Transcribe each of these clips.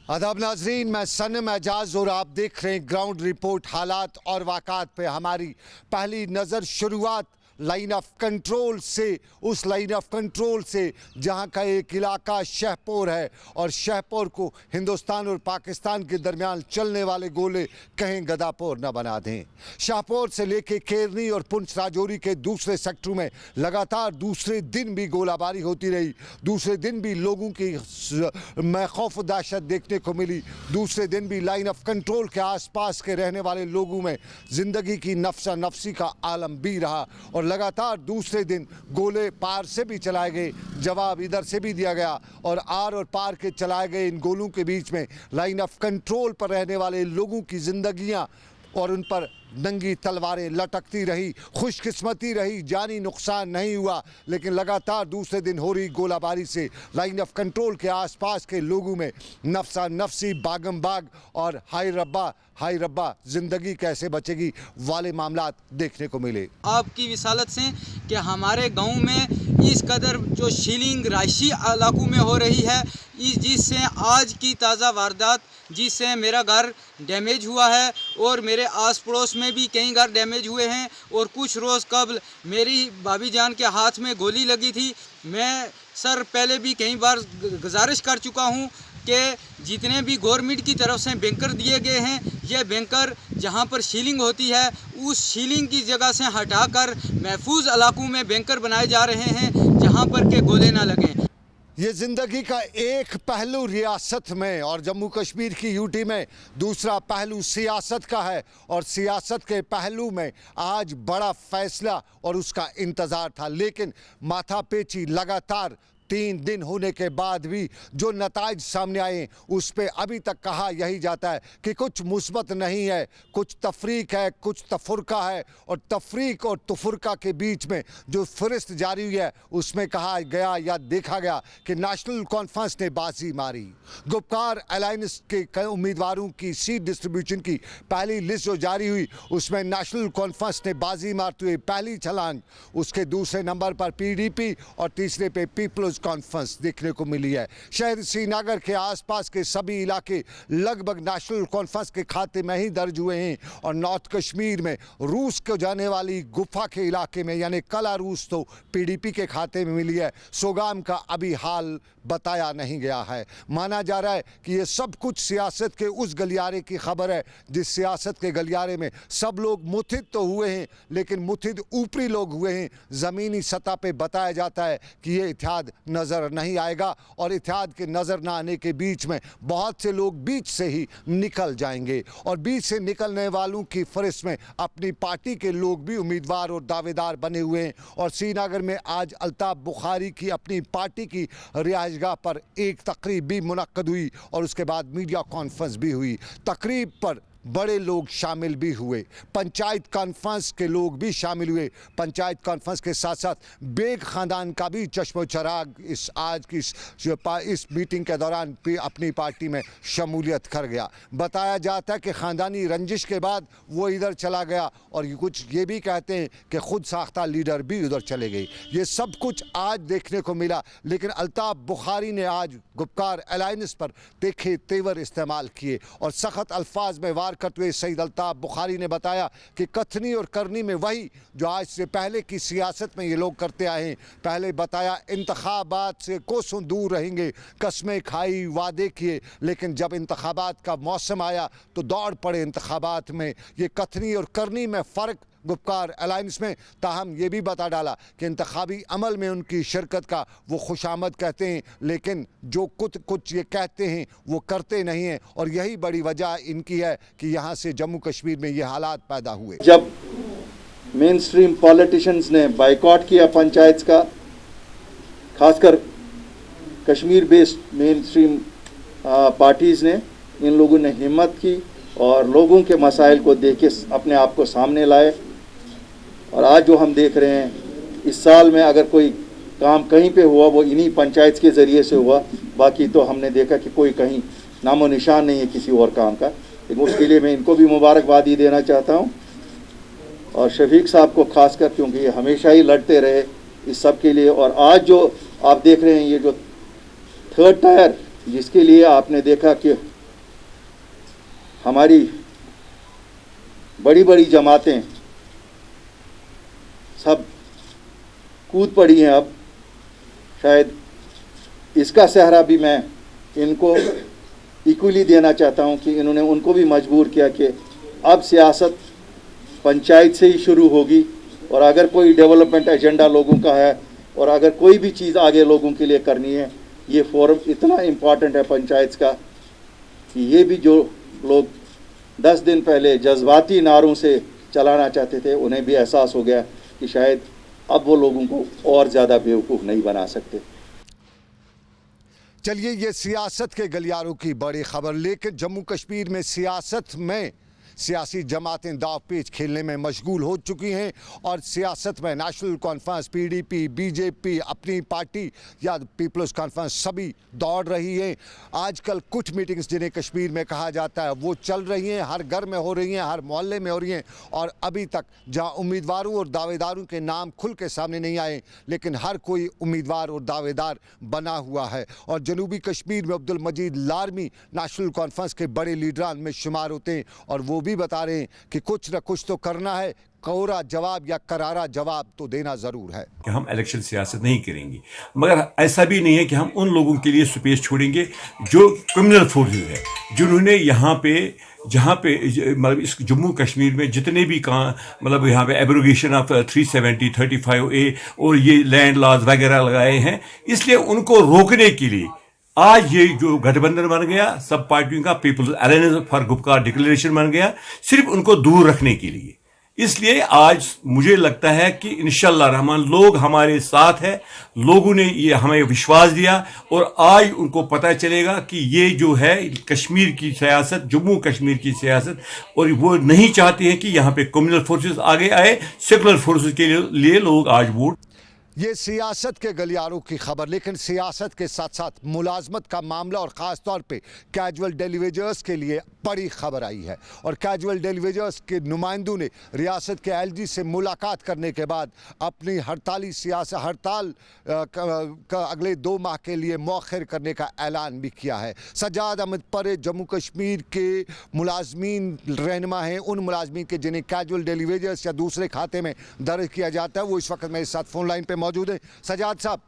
आदाब नाजरीन, मैं सनम एजाज और आप देख रहे हैं ग्राउंड रिपोर्ट। हालात और वाक़ात पे हमारी पहली नज़र शुरुआत लाइन ऑफ कंट्रोल से, उस लाइन ऑफ कंट्रोल से जहां का एक इलाका शहपोर है और शहपोर को हिंदुस्तान और पाकिस्तान के दरमियान चलने वाले गोले कहीं गदापोर न बना दें। शाहपुर से लेके केरनी और पुंछ राजौरी के दूसरे सेक्टरों में लगातार दूसरे दिन भी गोलाबारी होती रही। दूसरे दिन भी लोगों की में खौफ दहशत देखने को मिली। दूसरे दिन भी लाइन ऑफ कंट्रोल के आसपास के रहने वाले लोगों में ज़िंदगी की नफसा नफसी का आलम भी रहा और लगातार दूसरे दिन गोले पार से भी चलाए गए, जवाब इधर से भी दिया गया और आर और पार के चलाए गए इन गोलों के बीच में लाइन ऑफ कंट्रोल पर रहने वाले लोगों की ज़िंदगियां और उन पर नंगी तलवारें लटकती रही। खुशकिस्मती रही, जानी नुकसान नहीं हुआ, लेकिन लगातार दूसरे दिन हो रही गोलाबारी से लाइन ऑफ कंट्रोल के आसपास के लोगों में नफसा नफसी, बागम बाग और हाय रब्बा ज़िंदगी कैसे बचेगी वाले मामलात देखने को मिले। आपकी विसालत से कि हमारे गांव में इस कदर जो शीलिंग राशि इलाकों में हो रही है, जिससे आज की ताज़ा वारदात जिससे मेरा घर डैमेज हुआ है और मेरे आस पड़ोस में भी कई घर डैमेज हुए हैं और कुछ रोज़ कबल मेरी भाभी जान के हाथ में गोली लगी थी। मैं सर पहले भी कई बार गुजारिश कर चुका हूं कि जितने भी गवर्नमेंट की तरफ से बैंकर दिए गए हैं, ये बैंकर जहां पर शीलिंग होती है उस शीलिंग की जगह से हटाकर महफूज इलाकों में बैंकर बनाए जा रहे हैं जहां पर के गोले ना लगें। ये ज़िंदगी का एक पहलू रियासत में और जम्मू कश्मीर की यूटी में, दूसरा पहलू सियासत का है और सियासत के पहलू में आज बड़ा फैसला और उसका इंतज़ार था। लेकिन माथापेची लगातार 3 दिन होने के बाद भी जो नताइज सामने आए उस पर अभी तक कहा यही जाता है कि कुछ मुस्बत नहीं है, कुछ तफरीक है, कुछ तफुरका है और तफरीक और तफुरका के बीच में जो फहरिस्त जारी हुई है उसमें कहा गया या देखा गया कि नेशनल कॉन्फ्रेंस ने बाजी मारी। गुपकार अलायंस के उम्मीदवारों की सीट डिस्ट्रीब्यूशन की पहली लिस्ट जो जारी हुई उसमें नेशनल कॉन्फ्रेंस ने बाजी मारते हुए पहली छलांग, उसके दूसरे नंबर पर PDP और तीसरे पे पीपल्स कॉन्फ्रेंस देखने को मिली है। शहर श्रीनगर के आसपास के सभी इलाके लगभग नेशनल कॉन्फ्रेंस के खाते में ही दर्ज हुए हैं और नॉर्थ कश्मीर में रूस को जाने वाली गुफा के इलाके में यानी कला रूस तो PDP के खाते में मिली है। सोगाम का अभी हाल बताया नहीं गया है। माना जा रहा है कि ये सब कुछ सियासत के उस गलियारे की खबर है जिस सियासत के गलियारे में सब लोग मुत्हिद तो हुए हैं, लेकिन मुत्हिद ऊपरी लोग हुए हैं। ज़मीनी सतह पे बताया जाता है कि ये इत्तेहाद नज़र नहीं आएगा और इत्तेहाद के नज़र ना आने के बीच में बहुत से लोग बीच से ही निकल जाएंगे और बीच से निकलने वालों की फहरिस्त में अपनी पार्टी के लोग भी उम्मीदवार और दावेदार बने हुए हैं। और श्रीनगर में आज अल्ताफ़ बुखारी की अपनी पार्टी की रिहाइशगाह पर एक तकरीब भी मुनक्कद हुई और उसके बाद मीडिया कॉन्फ्रेंस भी हुई। तकरीब पर बड़े लोग शामिल भी हुए, पंचायत कॉन्फ्रेंस के लोग भी शामिल हुए। पंचायत कॉन्फ्रेंस के साथ साथ बेग ख़ानदान का भी चश्मो चराग इस आज की इस मीटिंग के दौरान भी अपनी पार्टी में शमूलियत कर गया। बताया जाता है कि ख़ानदानी रंजिश के बाद वो इधर चला गया और कुछ ये भी कहते हैं कि ख़ुद साख्ता लीडर भी उधर चले गए। ये सब कुछ आज देखने को मिला, लेकिन अल्ताफ़ बुखारी ने आज गुपकार अलायंस पर तीखे तेवर इस्तेमाल किए और सख्त अल्फाज में वार करते हुए सईद अल्ताफ़ बुखारी ने बताया कि कथनी और करनी में वही जो आज से पहले की सियासत में ये लोग करते आए हैं। पहले बताया इंतखाबात से कोसों दूर रहेंगे, कस्में खाई, वादे किए, लेकिन जब इंतखाबात का मौसम आया तो दौड़ पड़े इंतखाबात में। ये कथनी और करनी में फ़र्क गुपकार अलायंस में, ताहम ये भी बता डाला कि इंतखाबी अमल में उनकी शिरकत का वो खुशामद कहते हैं, लेकिन जो कुछ ये कहते हैं वो करते नहीं हैं और यही बड़ी वजह इनकी है कि यहाँ से जम्मू कश्मीर में ये हालात पैदा हुए। जब मेन स्ट्रीम पॉलिटिशियंस ने बाइकआउट किया पंचायत का, खासकर Kashmir based main stream parties ने, इन लोगों ने हिम्मत की और लोगों के मसाइल को देख के अपने आप को सामने लाए। और आज जो हम देख रहे हैं, इस साल में अगर कोई काम कहीं पे हुआ वो इन्हीं पंचायत के ज़रिए से हुआ, बाकी तो हमने देखा कि कोई कहीं नामो निशान नहीं है किसी और काम का। लेकिन उसके लिए मैं इनको भी मुबारकबादी देना चाहता हूँ और शफीक साहब को खासकर, क्योंकि ये हमेशा ही लड़ते रहे इस सब के लिए। और आज जो आप देख रहे हैं ये जो 3rd टायर जिसके लिए आपने देखा कि हमारी बड़ी बड़ी जमातें सब कूद पड़ी हैं। अब शायद इसका सहरा भी मैं इनको इक्वली देना चाहता हूं कि इन्होंने उनको भी मजबूर किया कि अब सियासत पंचायत से ही शुरू होगी, और अगर कोई डेवलपमेंट एजेंडा लोगों का है और अगर कोई भी चीज़ आगे लोगों के लिए करनी है, ये फोरम इतना इम्पॉर्टेंट है पंचायत का कि ये भी जो लोग 10 दिन पहले जज्बाती नारों से चलाना चाहते थे, उन्हें भी एहसास हो गया कि शायद अब वो लोगों को और ज़्यादा बेवकूफ़ नहीं बना सकते। चलिए, ये सियासत के गलियारों की बड़ी खबर, लेकिन जम्मू कश्मीर में सियासत में सियासी जमातें दाव पेच खेलने में मशगूल हो चुकी हैं और सियासत में नेशनल कॉन्फ्रेंस, पीडीपी, बीजेपी, अपनी पार्टी या पीपल्स कॉन्फ्रेंस सभी दौड़ रही हैं। आजकल कुछ मीटिंग्स जिन्हें कश्मीर में कहा जाता है वो चल रही हैं, हर घर में हो रही हैं, हर मोहल्ले में हो रही हैं, और अभी तक जहां उम्मीदवारों और दावेदारों के नाम खुल के सामने नहीं आए, लेकिन हर कोई उम्मीदवार और दावेदार बना हुआ है। और जनूबी कश्मीर में अब्दुल मजीद लारमी नेशनल कॉन्फ्रेंस के बड़े लीडरान में शुमार होते हैं और वो भी बता रहे हैं कि कुछ न कुछ तो करना है, कोरा जवाब या करारा जवाब तो देना जरूर है। कि हम इलेक्शन सियासत नहीं करेंगे, मगर ऐसा भी नहीं है कि हम उन लोगों के लिए स्पेस छोड़ेंगे जो क्रिमिनल फोर्सेस है, जिन्होंने यहाँ पे जहाँ पे मतलब इस जम्मू कश्मीर में जितने भी मतलब यहाँ पे एब्रोगेशन ऑफ 370, 35A और ये लैंड लॉज वगैरह लगाए हैं, इसलिए उनको रोकने के लिए आज ये जो गठबंधन बन गया सब पार्टियों का, people's alliance for Gupkar declaration बन गया, सिर्फ उनको दूर रखने के लिए। इसलिए आज मुझे लगता है कि इंशाअल्लाह रहमान लोग हमारे साथ है, लोगों ने ये हमें विश्वास दिया और आज उनको पता चलेगा कि ये जो है कश्मीर की सियासत, जम्मू कश्मीर की सियासत, और वो नहीं चाहते हैं कि यहाँ पे कम्युनल फोर्सेस आगे आए, सेकुलर फोर्सेस के लिए लोग आज वोट। ये सियासत के गलियारों की खबर, लेकिन सियासत के साथ साथ मुलाजमत का मामला और ख़ास तौर पे कैजुअल डेलीवेजर्स के लिए बड़ी खबर आई है। और कैजुअल डेलीवेजर्स के नुमाइंदों ने रियासत के एलजी से मुलाकात करने के बाद अपनी हड़ताली सियासत हड़ताल का अगले 2 माह के लिए मौखर करने का ऐलान भी किया है। सज्जाद अहमद परे जम्मू कश्मीर के मुलाजमीन रहनुमा हैं, उन मुलाजमीन के जिन्हें कैजुअल डेलीवेजर्स या दूसरे खाते में दर्ज किया जाता है, वो इस वक्त मेरे साथ फ़ोन लाइन पर मौजूद है। सज्जाद साहब,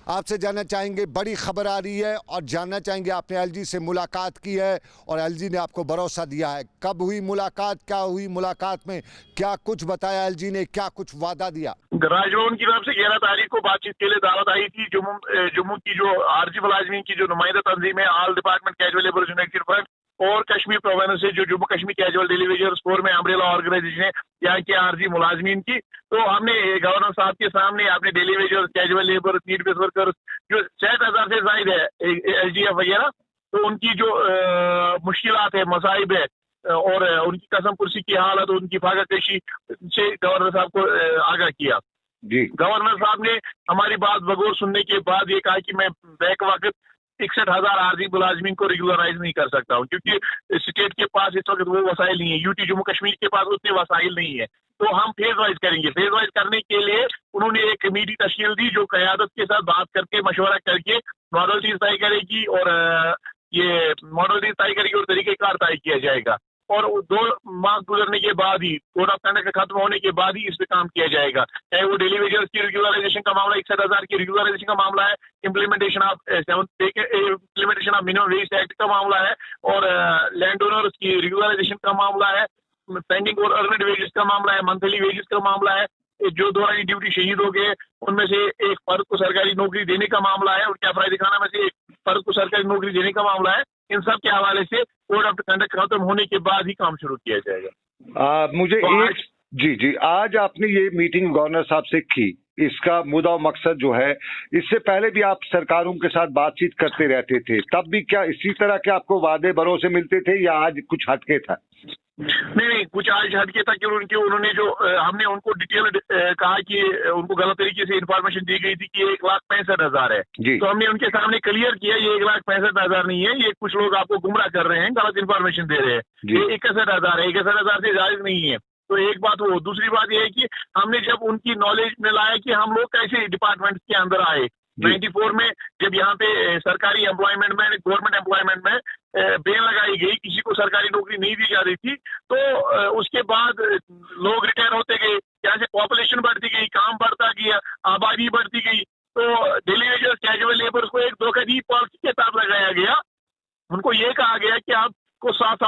आपसे जानना चाहेंगे, बड़ी खबर आ रही है और जानना चाहेंगे आपने एलजी से मुलाकात की है और एलजी ने आपको भरोसा दिया है, कब हुई मुलाकात, क्या हुई मुलाकात में, क्या कुछ बताया एलजी ने, क्या कुछ वादा दिया? राजभवन की तरफ से 11 तारीख को बातचीत के लिए दावत आई थी। जम्मू की जो आरजी मुलाजमीन की जो नुमाइंदा तंजीम है, all department casual labour United front और कश्मीर प्रोविंस से जो जम्मू कश्मीर कैजुअल डेलीवेजर्स फोरम में अम्ब्रेला ऑर्गेनाइजेशन है यहाँ के आरजी मुलाजमीन की, तो हमने गवर्नर साहब के सामने अपने daily wagers, casual labour, need base workers जो 60,000 से जायद है एसडीएफ वगैरह, तो उनकी जो मुश्किलात है, मसाइब है और उनकी कसम कुर्सी की हालत, उनकी फाका कशी से गवर्नर साहब को आगाह किया। जी, गवर्नर साहब ने हमारी बात बगौर सुनने के बाद ये कहा कि मैं बैक वक्त 61,000 आरजी मुलाजमीन को रेगुलराइज नहीं कर सकता हूँ, क्योंकि स्टेट के पास इस वक्त वो वसाइल नहीं है, यूटी जम्मू कश्मीर के पास उतने वसाइल नहीं है, तो हम फेज वाइज करेंगे। फेज वाइज करने के लिए उन्होंने एक कमेटी तश्कील दी जो क़यादत के साथ बात करके मशवरा करके मॉडलिटीज तय करेगी और ये मॉडलिटीज तय करेगी और तरीक़ेकार तय किया जाएगा। और 2 माह गुजरने के बाद ही, कोड ऑफ कंडक्ट खत्म होने के बाद ही इस पे काम किया जाएगा। चाहे वो डेलीवेजर्स की रेगुलराइजेशन का मामला, 61,000 की रेगुलराइजेशन का मामला है, implementation of minimum wage act का मामला है और लैंड ओनर्स की रेगुलराइजेशन का मामला है, पेंडिंग और अर्नड वेजेस का मामला है, मंथली वेजेस का मामला है, जो दौरानी ड्यूटी शहीद हो गए उनमें से एक फर्द को सरकारी नौकरी देने का मामला है, उनके अफराद खाना में से एक फर्द को सरकारी नौकरी देने का मामला है। इन सब के हवाले से कोड ऑफ कंडक्ट खत्म होने के बाद ही काम शुरू किया जाएगा। मुझे तो एक जी आज आपने ये मीटिंग गवर्नर साहब से की, इसका मुद्दा और मकसद जो है, इससे पहले भी आप सरकारों के साथ बातचीत करते रहते थे, तब भी क्या इसी तरह के आपको वादे भरोसे मिलते थे या आज कुछ हटके था? नहीं, कुछ आज हटके था कि उन्होंने जो हमने उनको डिटेल कहा कि उनको गलत तरीके से इंफॉर्मेशन दी गई थी कि 1,65,000 है, तो हमने उनके सामने क्लियर किया ये 1,65,000 नहीं है, ये कुछ लोग आपको गुमराह कर रहे हैं, गलत इंफॉर्मेशन दे रहे हैं, ये 61,000 है, 61,000 से जायज नहीं है। तो एक बात वो, दूसरी बात ये है कि हमने जब उनकी नॉलेज में लाया कि हम लोग कैसे डिपार्टमेंट के अंदर आए, 94 में जब यहाँ पे सरकारी एम्प्लॉयमेंट में, गवर्नमेंट एम्प्लॉयमेंट में बैन लगाई गई, किसी को सरकारी नौकरी नहीं दी जा रही थी, तो उसके बाद लोग रिटायर होते गए, यहाँ से पॉपुलेशन बढ़ती गई, काम बढ़ता गया, आबादी बढ़ती गई, तो डेली वेजर्स कैजुअल लेबर्स को एक धोखाधड़ी पॉलिसी के तहत लगाया गया। उनको ये कहा गया कि आपको 7 साल